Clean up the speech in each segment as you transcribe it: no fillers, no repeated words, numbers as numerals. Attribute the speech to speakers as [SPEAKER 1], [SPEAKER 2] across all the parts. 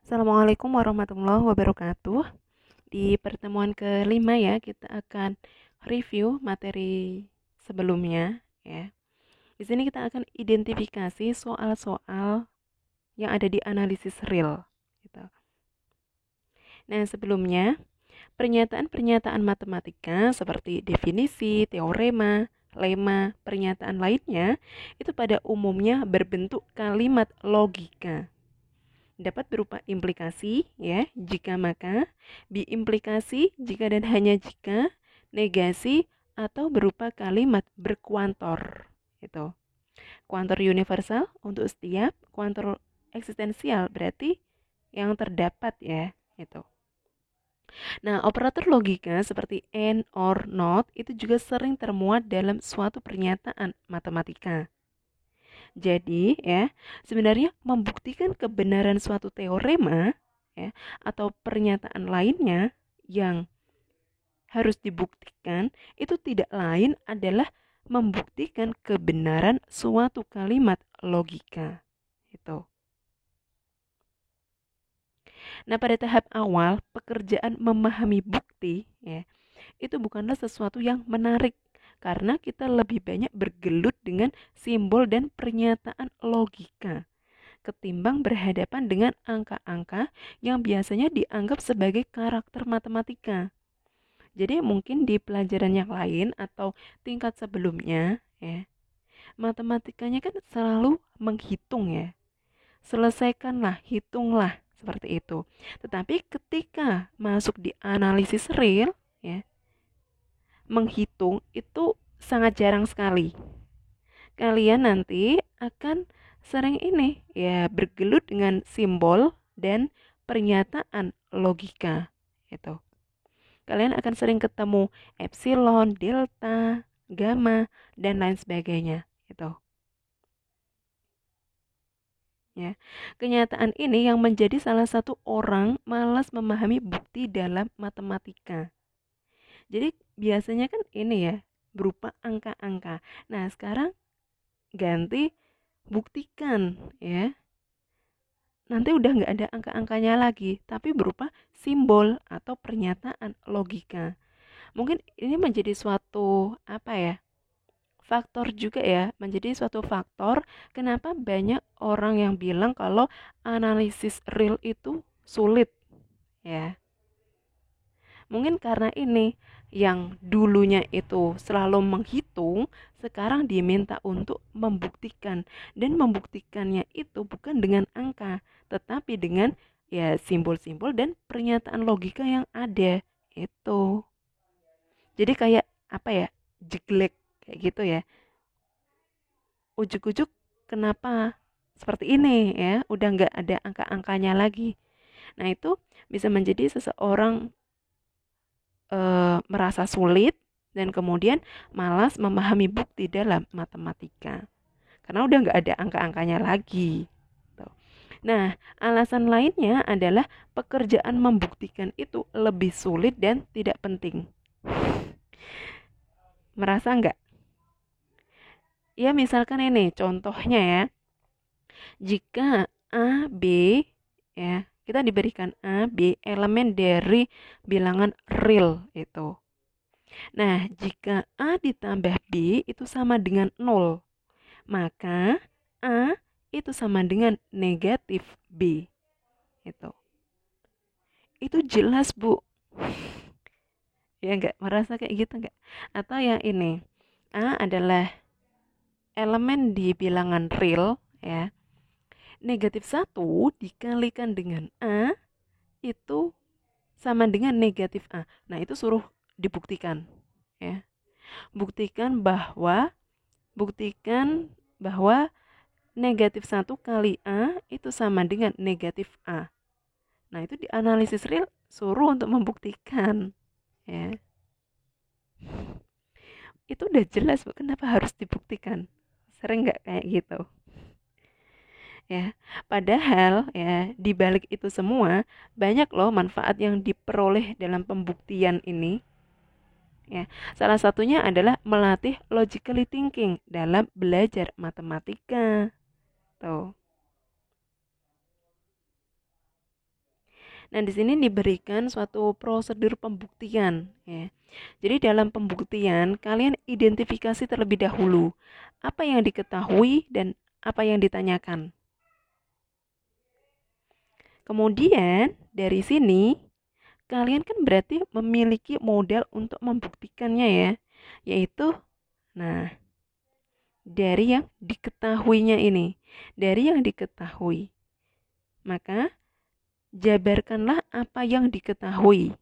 [SPEAKER 1] Assalamualaikum warahmatullahi wabarakatuh. Di pertemuan kelima ya, kita akan review materi sebelumnya ya. Di sini kita akan identifikasi soal-soal yang ada di analisis real gitu. Nah, sebelumnya pernyataan-pernyataan matematika seperti definisi, teorema, lema, pernyataan lainnya itu pada umumnya berbentuk kalimat logika. Dapat berupa implikasi ya, jika maka, biimplikasi jika dan hanya jika, negasi atau berupa kalimat berkuantor. Itu. Kuantor universal untuk setiap, kuantor eksistensial berarti yang terdapat ya, itu. Nah, operator logika seperti and or not itu juga sering termuat dalam suatu pernyataan matematika. Jadi ya, sebenarnya membuktikan kebenaran suatu teorema ya atau pernyataan lainnya yang harus dibuktikan itu tidak lain adalah membuktikan kebenaran suatu kalimat logika. Itu. Nah, pada tahap awal pekerjaan memahami bukti ya, itu bukanlah sesuatu yang menarik karena kita lebih banyak bergelut dengan simbol dan pernyataan logika ketimbang berhadapan dengan angka-angka yang biasanya dianggap sebagai karakter matematika. Jadi mungkin di pelajaran yang lain atau tingkat sebelumnya ya, matematikanya kan selalu menghitung ya. Selesaikanlah, hitunglah seperti itu. Tetapi ketika masuk di analisis real ya, menghitung itu sangat jarang sekali. Kalian nanti akan sering ini ya bergelut dengan simbol dan pernyataan logika itu. Kalian akan sering ketemu epsilon, delta, gamma dan lain sebagainya itu. Ya. Kenyataan ini yang menjadi salah satu orang malas memahami bukti dalam matematika. Jadi biasanya kan ini ya berupa angka-angka. Nah, sekarang ganti buktikan ya. Nanti udah nggak ada angka-angkanya lagi, tapi berupa simbol atau pernyataan logika. Mungkin ini menjadi suatu apa ya? Faktor juga ya, menjadi suatu faktor kenapa banyak orang yang bilang kalau analisis real itu sulit ya. Mungkin karena ini yang dulunya itu selalu menghitung, sekarang diminta untuk membuktikan. Dan membuktikannya itu bukan dengan angka, tetapi dengan ya simbol-simbol dan pernyataan logika yang ada. Itu. Jadi kayak apa ya? Jeglek kayak gitu ya. Ujuk-ujuk kenapa seperti ini ya? Udah nggak ada angka-angkanya lagi. Nah, itu bisa menjadi seseorang merasa sulit dan kemudian malas memahami bukti dalam matematika karena udah nggak ada angka-angkanya lagi. Nah, alasan lainnya adalah pekerjaan membuktikan itu lebih sulit dan tidak penting. Merasa nggak? Ya misalkan ini contohnya ya, jika A, B ya, kita diberikan A, B elemen dari bilangan real itu. Nah, jika A ditambah B itu sama dengan 0, maka A itu sama dengan negatif B. Itu jelas, Bu. Ya enggak? Merasa kayak gitu enggak? Atau yang ini, A adalah elemen di bilangan real, ya. Negatif 1 dikalikan dengan A itu sama dengan negatif A. Nah, itu suruh dibuktikan, ya. Buktikan bahwa negatif 1 kali A itu sama dengan negatif A. Nah, itu di analisis real suruh untuk membuktikan. Ya. Itu udah jelas, Bu, kenapa harus dibuktikan? Sering nggak kayak gitu? Ya, padahal ya di balik itu semua banyak loh manfaat yang diperoleh dalam pembuktian ini. Ya, salah satunya adalah melatih logically thinking dalam belajar matematika. Tuh. Nah, di sini diberikan suatu prosedur pembuktian ya. Jadi dalam pembuktian kalian identifikasi terlebih dahulu apa yang diketahui dan apa yang ditanyakan. Kemudian dari sini kalian kan berarti memiliki modal untuk membuktikannya ya, yaitu nah dari yang diketahuinya ini, dari yang diketahui. Maka jabarkanlah apa yang diketahui.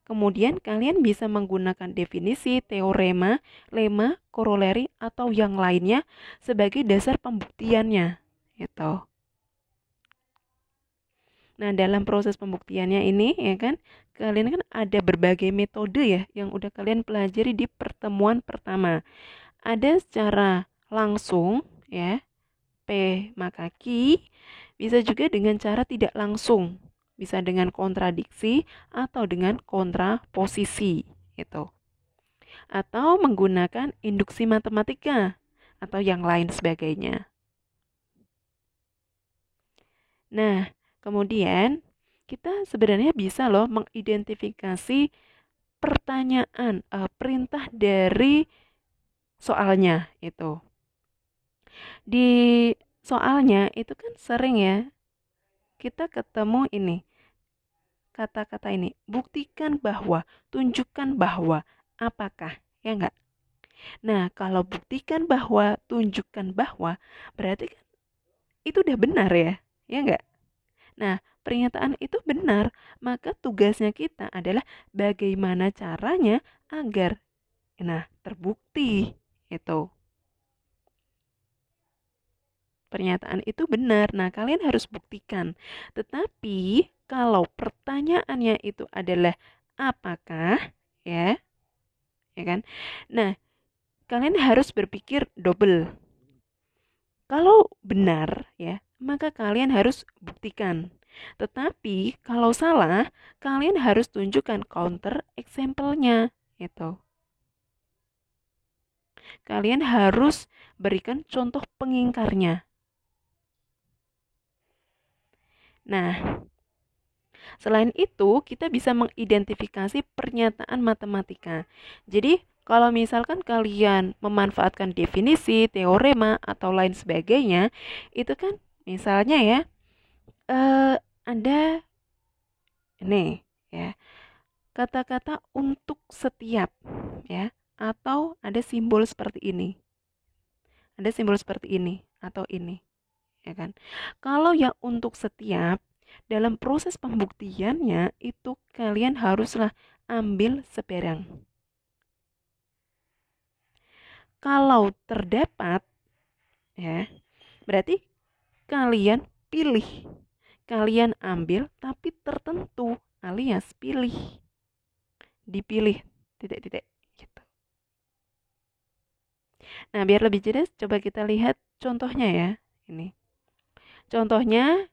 [SPEAKER 1] Kemudian kalian bisa menggunakan definisi, teorema, lemma, koroleri, atau yang lainnya sebagai dasar pembuktiannya. Gitu. Nah, dalam proses pembuktiannya ini ya kan, kalian kan ada berbagai metode ya yang udah kalian pelajari di pertemuan pertama. Ada secara langsung ya, P maka Q, bisa juga dengan cara tidak langsung. Bisa dengan kontradiksi atau dengan kontraposisi gitu. Atau menggunakan induksi matematika atau yang lain sebagainya. Nah, kemudian kita sebenarnya bisa loh mengidentifikasi pertanyaan, perintah dari soalnya itu. Di soalnya itu kan sering ya kita ketemu ini kata-kata ini, buktikan bahwa, tunjukkan bahwa, apakah, ya enggak? Nah, kalau buktikan bahwa, tunjukkan bahwa, berarti kan itu udah benar ya enggak? Nah, pernyataan itu benar, maka tugasnya kita adalah bagaimana caranya agar, nah, terbukti itu. Pernyataan itu benar. Nah, kalian harus buktikan. Tetapi kalau pertanyaannya itu adalah apakah ya, ya kan? Nah, kalian harus berpikir double. Kalau benar ya, maka kalian harus buktikan. Tetapi kalau salah, kalian harus tunjukkan counter example-nya gitu. Kalian harus berikan contoh pengingkarnya. Nah, selain itu, kita bisa mengidentifikasi pernyataan matematika. Jadi, kalau misalkan kalian memanfaatkan definisi, teorema, atau lain sebagainya, itu kan misalnya ya, ada nih ya, kata-kata untuk setiap ya, atau ada simbol seperti ini. Ada simbol seperti ini atau ini, ya kan? Kalau yang untuk setiap dalam proses pembuktiannya itu kalian haruslah ambil seberang. Kalau terdapat ya, berarti kalian pilih. Kalian ambil tapi tertentu alias pilih. Dipilih titik-titik gitu. Nah, biar lebih jelas coba kita lihat contohnya ya. Ini. Contohnya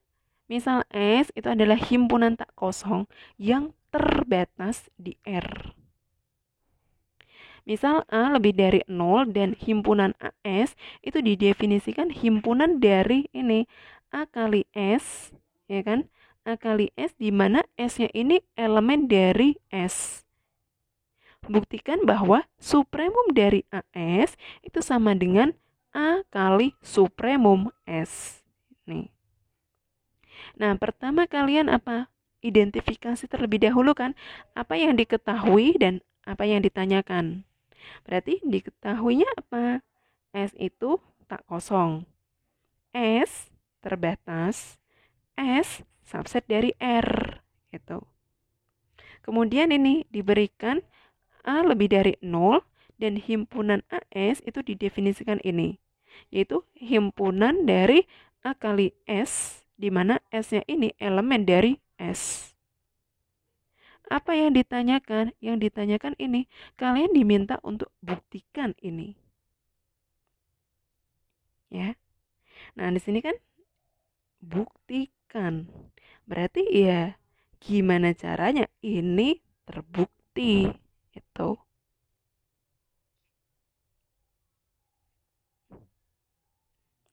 [SPEAKER 1] misal S itu adalah himpunan tak kosong yang terbatas di R. Misal A lebih dari 0 dan himpunan AS itu didefinisikan himpunan dari ini A kali S, ya kan? A kali S di mana S-nya ini elemen dari S. Buktikan bahwa supremum dari AS itu sama dengan A kali supremum S. Nih. Nah, pertama kalian apa? Identifikasi terlebih dahulu kan apa yang diketahui dan apa yang ditanyakan. Berarti diketahuinya apa? S itu tak kosong. S terbatas. S subset dari R gitu. Kemudian ini diberikan A lebih dari 0 dan himpunan AS itu didefinisikan ini, yaitu himpunan dari A kali S di mana S-nya ini elemen dari S. Apa yang ditanyakan? Yang ditanyakan ini, kalian diminta untuk buktikan ini. Ya. Nah, di sini kan buktikan. Berarti ya gimana caranya ini terbukti itu.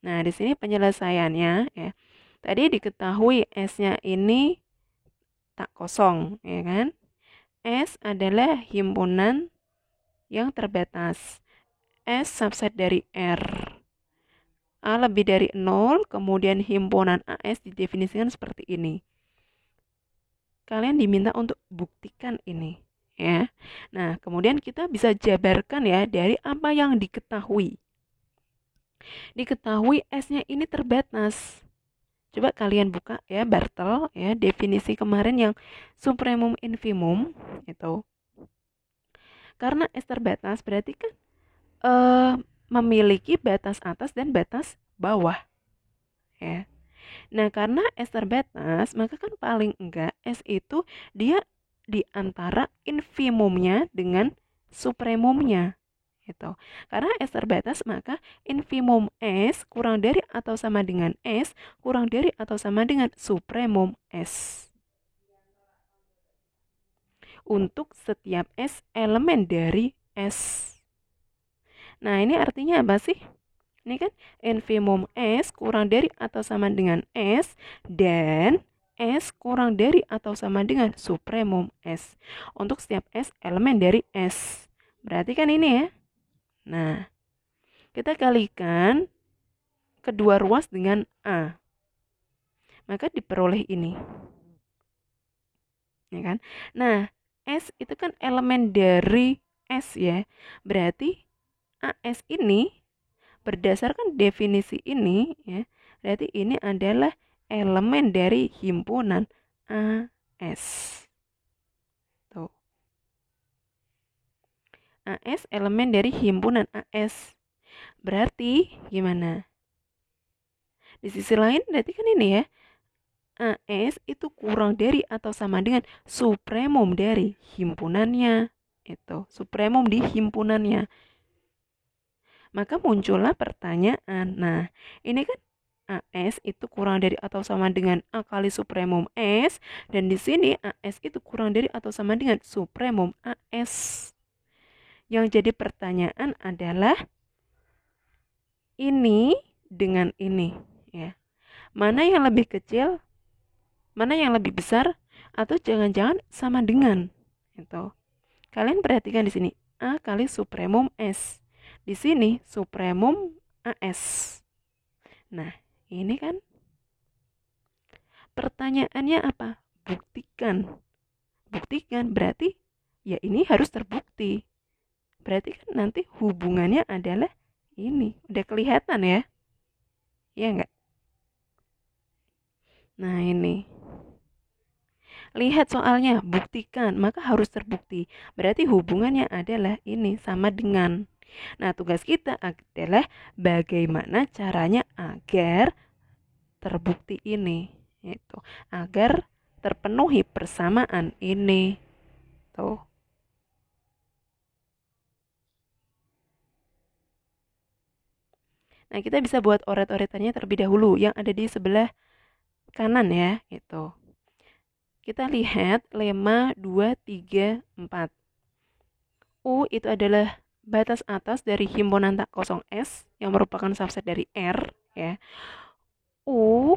[SPEAKER 1] Nah, di sini penyelesaiannya ya. Tadi diketahui S-nya ini tak kosong, ya kan? S adalah himpunan yang terbatas. S subset dari R. A lebih dari 0, kemudian himpunan AS didefinisikan seperti ini. Kalian diminta untuk buktikan ini, ya. Nah, kemudian kita bisa jabarkan ya dari apa yang diketahui. Diketahui S-nya ini terbatas. Coba kalian buka ya Bartel ya, definisi kemarin yang supremum infimum itu. Karena S terbatas berarti kan memiliki batas atas dan batas bawah. Ya. Nah, karena S terbatas, maka kan paling enggak S itu dia di antara infimumnya dengan supremumnya. Gitu. Karena S terbatas, maka infimum S kurang dari atau sama dengan S kurang dari atau sama dengan supremum S. Untuk setiap S elemen dari S. Nah, ini artinya apa sih? Ini kan infimum S kurang dari atau sama dengan S dan S kurang dari atau sama dengan supremum S. Untuk setiap S elemen dari S. Berarti kan ini ya. Nah, kita kalikan kedua ruas dengan A. Maka diperoleh ini. Ya kan? Nah, S itu kan elemen dari S ya. Berarti AS ini berdasarkan definisi ini ya, berarti ini adalah elemen dari himpunan AS. Tuh. AS elemen dari himpunan AS. Berarti gimana? Di sisi lain berarti kan ini ya. AS itu kurang dari atau sama dengan supremum dari himpunannya. Itu, supremum di himpunannya. Maka muncullah pertanyaan. Nah, ini kan AS itu kurang dari atau sama dengan A kali supremum S. Dan di sini AS itu kurang dari atau sama dengan supremum AS. Yang jadi pertanyaan adalah ini dengan ini. Ya. Mana yang lebih kecil? Mana yang lebih besar? Atau jangan-jangan sama dengan? Itu. Kalian perhatikan di sini. A kali supremum S. Di sini supremum AS. Nah, ini kan pertanyaannya apa? Buktikan. Buktikan berarti ya ini harus terbukti. Berarti kan nanti hubungannya adalah ini. Udah kelihatan ya? Ya enggak? Nah, ini. Lihat soalnya, buktikan, maka harus terbukti. Berarti hubungannya adalah ini sama dengan. Nah, tugas kita adalah bagaimana caranya agar terbukti ini, itu agar terpenuhi persamaan ini. Tuh. Nah, kita bisa buat oret-oretannya terlebih dahulu yang ada di sebelah kanan ya, gitu. Kita lihat lemma 2, 3, 4. U itu adalah batas atas dari himpunan tak kosong S yang merupakan subset dari R ya. U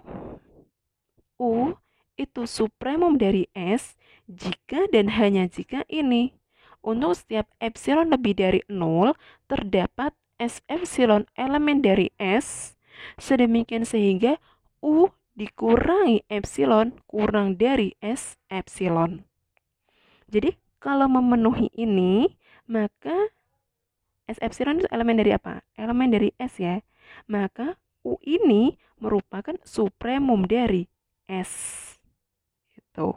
[SPEAKER 1] itu supremum dari S jika dan hanya jika ini. Untuk setiap epsilon lebih dari 0 terdapat S epsilon elemen dari S sedemikian sehingga U dikurangi epsilon kurang dari S epsilon. Jadi kalau memenuhi ini maka S epsilon itu elemen dari apa? Elemen dari S ya. Maka U ini merupakan supremum dari S. Gitu.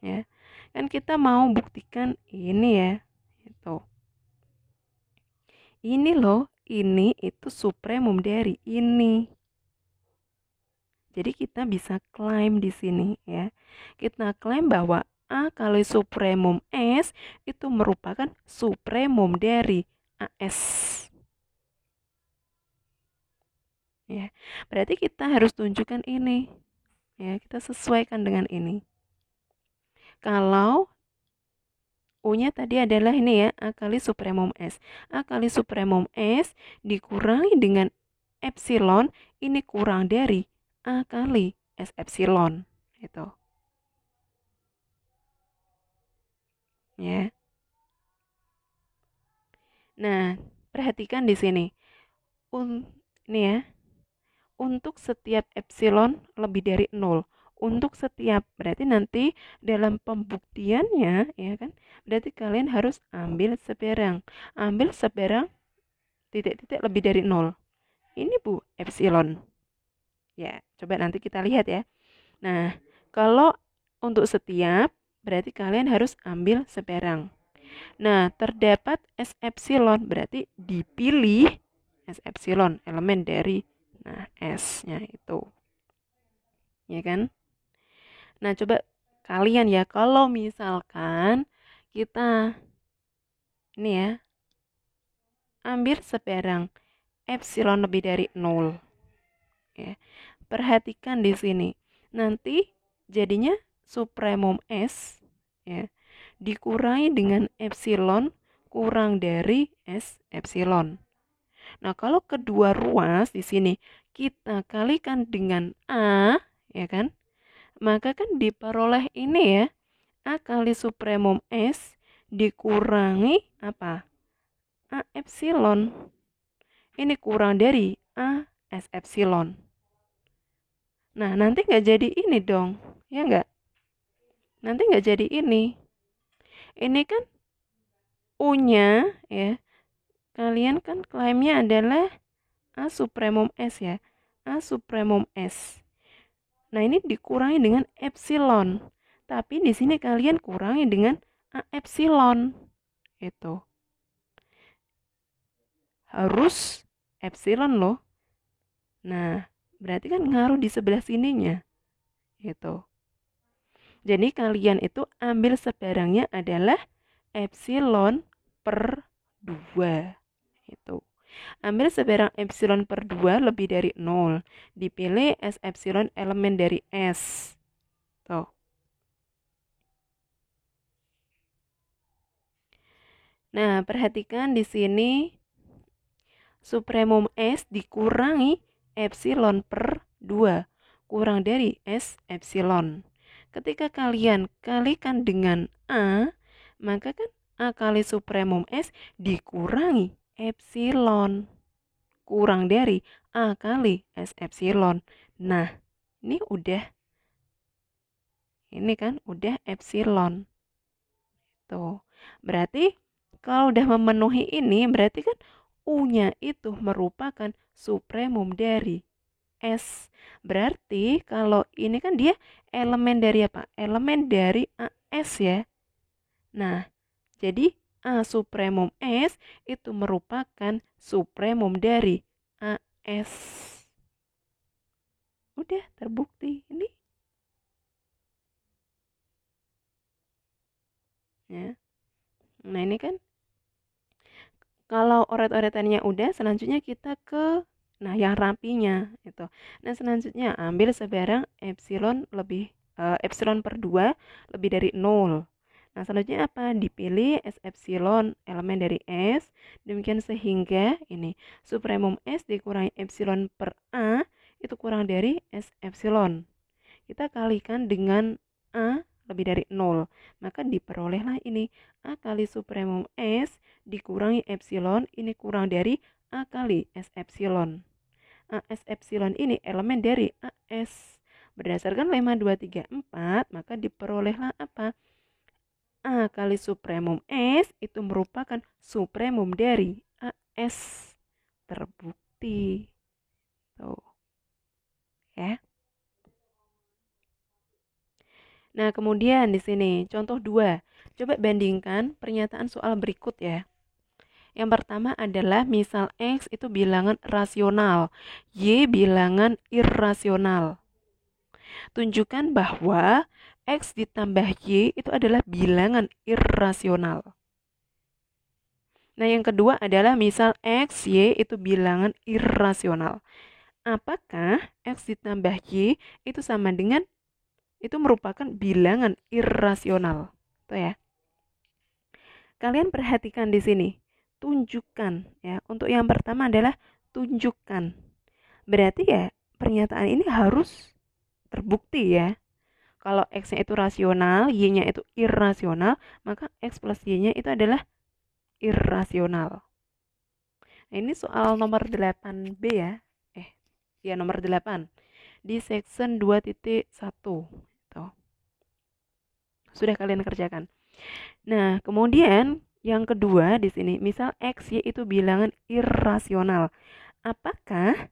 [SPEAKER 1] Ya. Kan kita mau buktikan ini ya. Gitu. Ini loh, ini itu supremum dari ini. Jadi kita bisa klaim di sini ya. Kita klaim bahwa A kali supremum S itu merupakan supremum dari AS. Ya, berarti kita harus tunjukkan ini. Ya, kita sesuaikan dengan ini. Kalau U-nya tadi adalah ini ya, A kali supremum S. A kali supremum S dikurangi dengan epsilon, ini kurang dari A kali S epsilon itu. Ya. Nah, perhatikan di sini. Ini ya. Untuk setiap epsilon lebih dari 0. Untuk setiap, berarti nanti dalam pembuktiannya, ya kan, berarti kalian harus ambil seberang. Ambil seberang titik-titik lebih dari 0. Ini Bu, epsilon. Ya, coba nanti kita lihat ya. Nah, kalau untuk setiap, berarti kalian harus ambil seberang. Nah, terdapat S epsilon, berarti dipilih S epsilon, elemen dari, nah, S-nya itu. Ya kan? Nah, coba kalian ya, kalau misalkan kita ini ya, ambil seberang epsilon lebih dari 0. Ya. Perhatikan di sini. Nanti jadinya supremum S ya, dikurangi dengan epsilon kurang dari S epsilon. Nah, kalau kedua ruas di sini kita kalikan dengan A, ya kan? Maka kan diperoleh ini ya, A kali supremum S dikurangi apa? A epsilon. Ini kurang dari A S epsilon. Nah, nanti nggak jadi ini dong, ya nggak? Nanti nggak jadi ini. Ini kan U-nya, ya, kalian kan klaimnya adalah A supremum S ya, A supremum S. Nah, ini dikurangi dengan epsilon. Tapi di sini kalian kurangi dengan A epsilon. Itu. Harus epsilon loh. Nah, berarti kan ngaruh di sebelah sininya. Itu. Jadi kalian itu ambil sebarangnya adalah epsilon per 2. Itu. Ambil sebarang epsilon per 2 lebih dari 0. Dipilih S epsilon elemen dari S. Tuh. Nah, perhatikan di sini supremum S dikurangi epsilon per 2. Kurang dari S epsilon. Ketika kalian kalikan dengan A, maka kan A kali supremum S dikurangi epsilon. Kurang dari A kali S epsilon. Nah, ini kan udah epsilon. Tuh. Berarti kalau udah memenuhi ini, berarti kan U-nya itu merupakan supremum dari S. Berarti kalau ini kan dia elemen dari apa? Elemen dari AS ya. Nah, jadi A supremum S itu merupakan supremum dari AS. Udah terbukti ini. Ya. Nah, ini kan kalau oret-oretannya udah, selanjutnya kita ke yang rapinya itu. Nah, selanjutnya ambil sebarang epsilon epsilon per 2 lebih dari 0. Nah, selanjutnya apa? Dipilih S epsilon elemen dari S. Demikian sehingga ini supremum S dikurangi epsilon per A itu kurang dari S epsilon. Kita kalikan dengan A lebih dari 0. Maka diperolehlah ini A kali supremum S dikurangi epsilon, ini kurang dari A kali S epsilon. AS epsilon ini elemen dari AS. Berdasarkan lemma 234, maka diperolehlah apa? A kali supremum S itu merupakan supremum dari AS. Terbukti. Tuh. Ya. Nah, kemudian di sini contoh 2. Coba bandingkan pernyataan soal berikut ya. Yang pertama adalah misal X itu bilangan rasional, Y bilangan irrasional. Tunjukkan bahwa X ditambah Y itu adalah bilangan irrasional. Nah, yang kedua adalah misal X, Y itu bilangan irrasional. Apakah X ditambah Y itu sama dengan itu merupakan bilangan irrasional? Tuh ya. Kalian perhatikan di sini. Tunjukkan ya. Untuk yang pertama adalah tunjukkan. Berarti ya pernyataan ini harus terbukti ya. Kalau X-nya itu rasional, Y-nya itu irrasional, maka X plus Y-nya itu adalah irrasional. Nah, ini soal nomor 8B ya. Ya nomor 8 di section 2.1. Tuh. Sudah kalian kerjakan. Nah, kemudian yang kedua di sini, misal X, Y itu bilangan irrasional. Apakah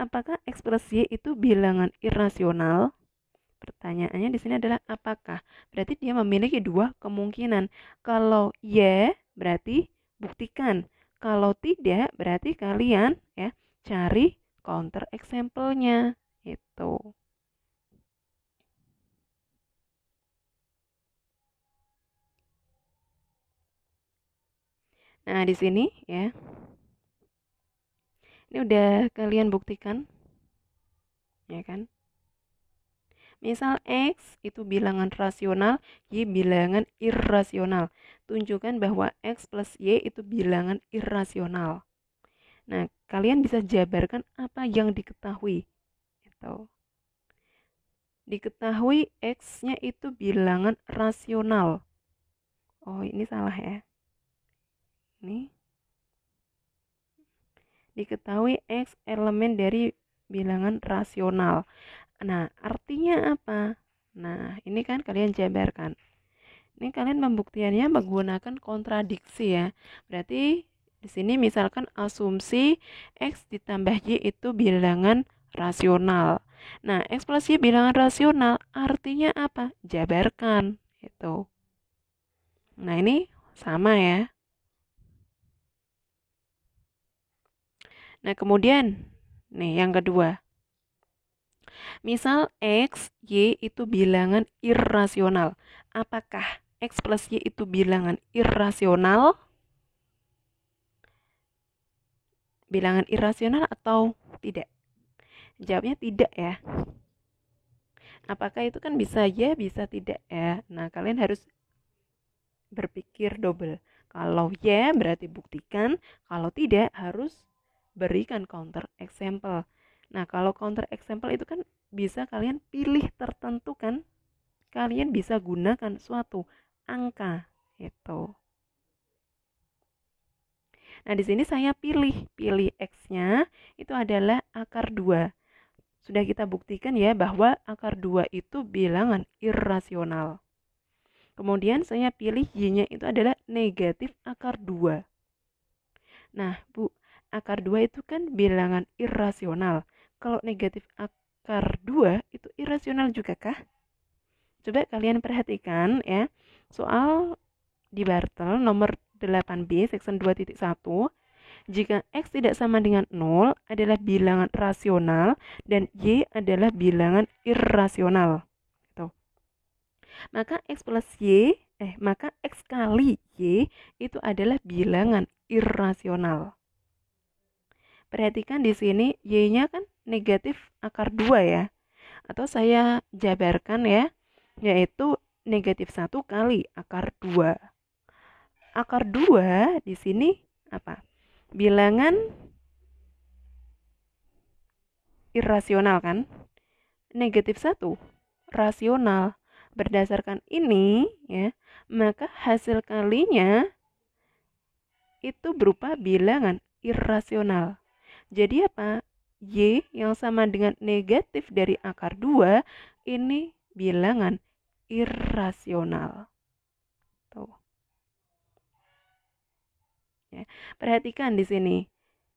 [SPEAKER 1] apakah X plus Y itu bilangan irrasional? Pertanyaannya di sini adalah apakah. Berarti dia memiliki dua kemungkinan. Kalau Y berarti buktikan. Kalau tidak berarti kalian cari counter example-nya. Itu. Nah, di sini ya. Ini udah kalian buktikan. Ya kan? Misal X itu bilangan rasional, Y bilangan irrasional. Tunjukkan bahwa X plus Y itu bilangan irrasional. Nah, kalian bisa jabarkan apa yang diketahui. Gitu. Diketahui X-nya itu bilangan rasional. Oh, ini salah ya. Ini. Diketahui X elemen dari bilangan rasional. Nah, artinya apa? Nah, ini kan kalian jabarkan. Ini kalian pembuktiannya menggunakan kontradiksi ya. Berarti di sini misalkan asumsi X ditambah Y itu bilangan rasional. Nah, X plus Y bilangan rasional artinya apa? Jabarkan. Itu. Nah, ini sama ya. Nah, kemudian nih yang kedua. Misal X, Y itu bilangan irrasional. Apakah X plus Y itu bilangan irrasional? Bilangan irrasional atau tidak? Jawabnya tidak ya. Apakah itu kan bisa ya, bisa tidak ya. Nah, kalian harus berpikir double. Kalau ya berarti buktikan, kalau tidak harus berikan counter example. Nah, kalau counter example itu kan bisa kalian pilih tertentu kan. Kalian bisa gunakan suatu angka itu. Nah, di sini saya pilih X-nya itu adalah akar 2. Sudah kita buktikan ya bahwa akar 2 itu bilangan irrasional. Kemudian saya pilih Y-nya itu adalah negatif akar 2. Nah, Bu, akar 2 itu kan bilangan irrasional. Kalau negatif akar 2 itu irrasional juga kah? Coba kalian perhatikan ya. Soal di Bartel nomor 8B section 2.1. Jika X tidak sama dengan 0 adalah bilangan rasional dan Y adalah bilangan irrasional. Tuh. Maka X plus Y, maka X kali Y itu adalah bilangan irrasional. Perhatikan di sini Y-nya kan negatif akar 2 ya. Atau saya jabarkan ya, yaitu negatif 1 kali akar 2. Akar 2 di sini apa? Bilangan irrasional kan? Negatif 1 rasional. Berdasarkan ini ya, maka hasil kalinya itu berupa bilangan irrasional. Jadi apa? Y yang sama dengan negatif dari akar 2 ini bilangan irrasional. Tuh. Ya. Perhatikan di sini.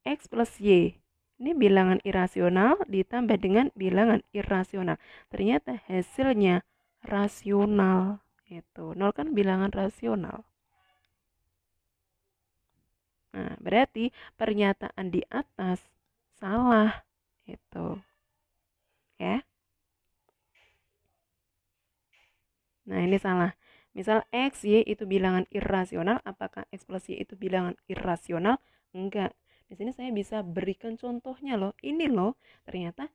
[SPEAKER 1] X plus Y. Ini bilangan irasional ditambah dengan bilangan irrasional. Ternyata hasilnya rasional. Itu. 0 kan bilangan rasional. Nah, berarti pernyataan di atas salah. Itu. Ya. Nah, ini salah. Misal X, Y itu bilangan irrasional, apakah X plus Y itu bilangan irrasional? Enggak. Di sini saya bisa berikan contohnya loh. Ini loh, ternyata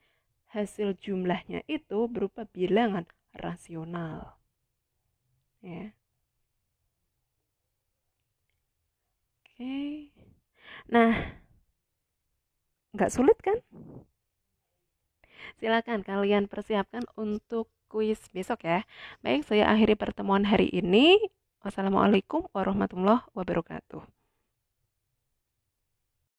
[SPEAKER 1] hasil jumlahnya itu berupa bilangan rasional. Ya. Oke. Nah, enggak sulit kan? Silakan kalian persiapkan untuk kuis besok ya. Baik, saya akhiri pertemuan hari ini. Wassalamualaikum warahmatullahi wabarakatuh.